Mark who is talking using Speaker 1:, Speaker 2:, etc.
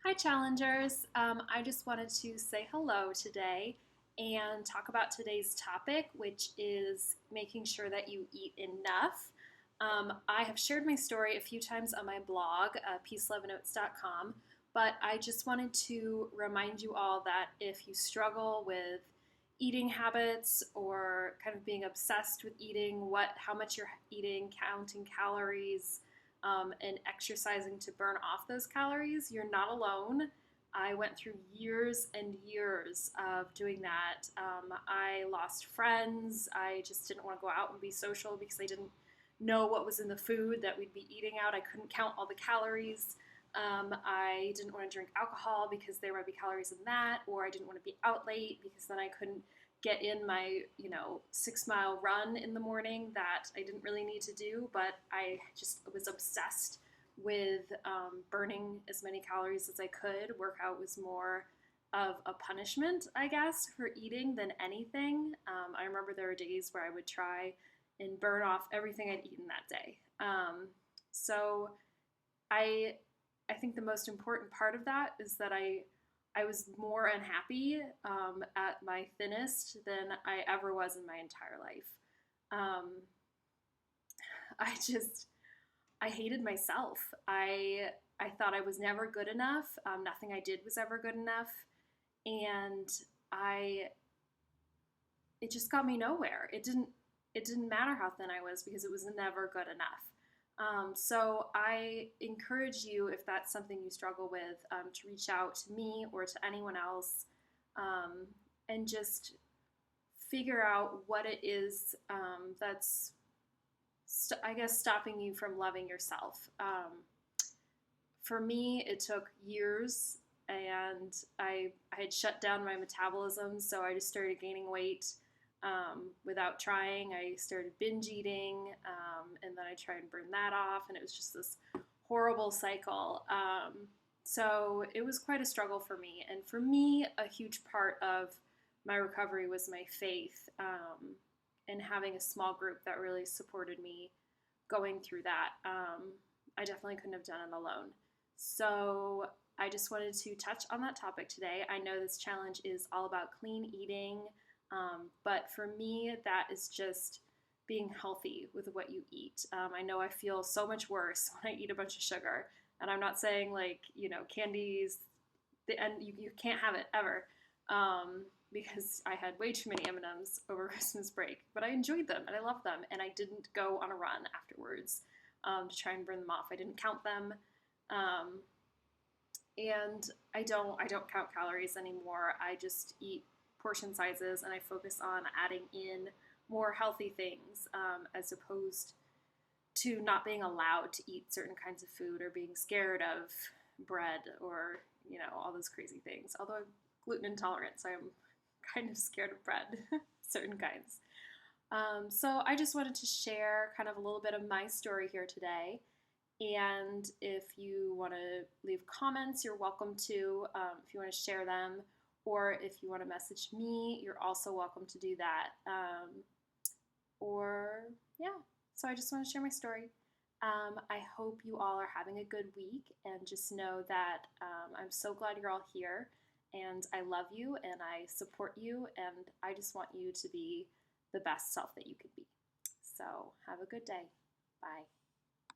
Speaker 1: Hi, challengers. I just wanted to say hello today and talk about today's topic, which is making sure that you eat enough. I have shared my story a few times on my blog, peaceloveandoats.com, but I just wanted to remind you all that if you struggle with eating habits or kind of being obsessed with eating, how much you're eating, counting calories, and exercising to burn off those calories, you're not alone. I went through years and years of doing that. I lost friends. I just didn't want to go out and be social because I didn't know what was in the food that we'd be eating out. I couldn't count all the calories. I didn't want to drink alcohol because there might be calories in that, or I didn't want to be out late because then I couldn't get in my 6 mile run in the morning that I didn't really need to do, but I just was obsessed with burning as many calories as I could. Workout was more of a punishment, I guess, for eating than anything. I remember there were days where I would try and burn off everything I'd eaten that day. So I I think the most important part of that is that I was more unhappy at my thinnest than I ever was in my entire life. Um, I just I hated myself. I thought I was never good enough. Nothing I did was ever good enough, and I it just got me nowhere. It didn't matter how thin I was because it was never good enough. So I encourage you, if that's something you struggle with, to reach out to me or to anyone else, um, and just figure out what it is that's, I guess, stopping you from loving yourself. For me, it took years, and I had shut down my metabolism, so I just started gaining weight without trying. I started binge eating, and then I tried and burn that off, and it was just this horrible cycle. So it was quite a struggle for me. And for me, a huge part of my recovery was my faith, and having a small group that really supported me going through that. I definitely couldn't have done it alone. So I just wanted to touch on that topic today. I know this challenge is all about clean eating, but for me, that is just being healthy with what you eat. I know I feel so much worse when I eat a bunch of sugar, and I'm not saying like candies, and you can't have it ever, because I had way too many M&Ms over Christmas break, but I enjoyed them and I loved them, and I didn't go on a run afterwards to try and burn them off. I didn't count them. Um, and I don't count calories anymore. I just eat portion sizes and I focus on adding in more healthy things, as opposed to not being allowed to eat certain kinds of food or being scared of bread or all those crazy things. Although I'm gluten intolerant, so I'm kind of scared of bread, certain kinds. So I just wanted to share kind of a little bit of my story here today. And if you want to leave comments, you're welcome to. If you want to share them, or if you want to message me, you're also welcome to do that. Or, yeah, so I just want to share my story. I hope you all are having a good week, and just know that I'm so glad you're all here, and I love you, and I support you, and I just want you to be the best self that you could be. So, have a good day. Bye.